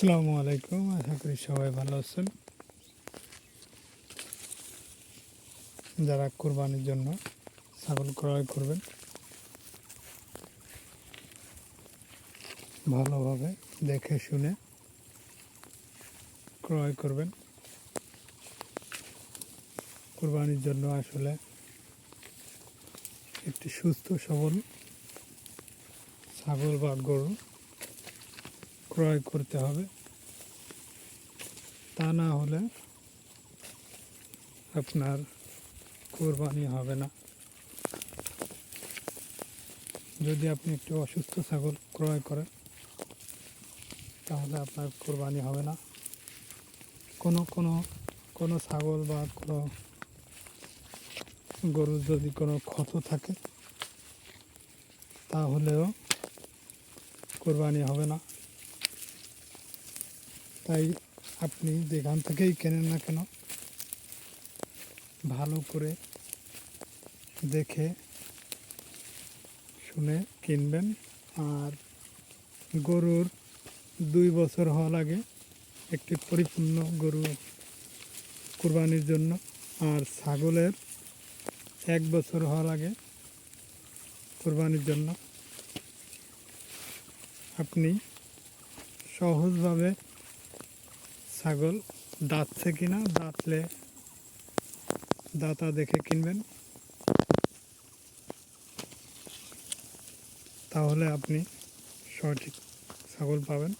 আসসালামু আলাইকুম। আশা করি সবাই ভালো আছেন। যারা কোরবানির জন্য ছাগল ক্রয় করবেন, ভালোভাবে দেখে শুনে ক্রয় করবেন। কোরবানির জন্য আসলে একটি সুস্থ সবল ছাগল বা গরু ক্রয় করতে হবে। তা না হলে আপনার কোরবানি হবে না। যদি আপনি একটি অসুস্থ ছাগল ক্রয় করেন, তাহলে আপনার কোরবানি হবে না। কোনো ছাগল বা কোনো গরুর যদি কোনো ক্ষত থাকে, তাহলেও কোরবানি হবে না। তাই আপনি যেখান থেকেই কেনেন না কেন, ভালো করে দেখে শুনে কিনবেন। আর গরুর 2 বছর হওয়া লাগে একটি পরিপূর্ণ গরু কোরবানির জন্য, আর ছাগলের 1 বছর হওয়া লাগে কোরবানির জন্য। আপনি সহজভাবে ছাগল দাঁতছে কিনা, দাঁতলে দাঁতা দেখে কিনবেন, তাহলে আপনি সঠিক ছাগল পাবেন।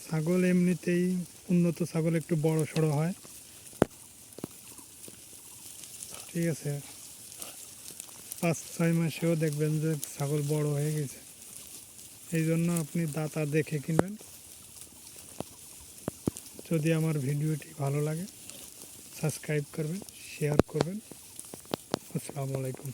ছাগল এমনিতেই উন্নত ছাগল একটু বড় সড়ো হয়, ঠিক আছে। 5-6 মাসেও দেখবেন যে ছাগল বড় হয়ে গেছে। এই জন্য আপনি দাঁতা দেখে কিনবেন। যদি আমার ভিডিওটি ভালো লাগে, সাবস্ক্রাইব করবেন, শেয়ার করবেন। আসসালামু আলাইকুম।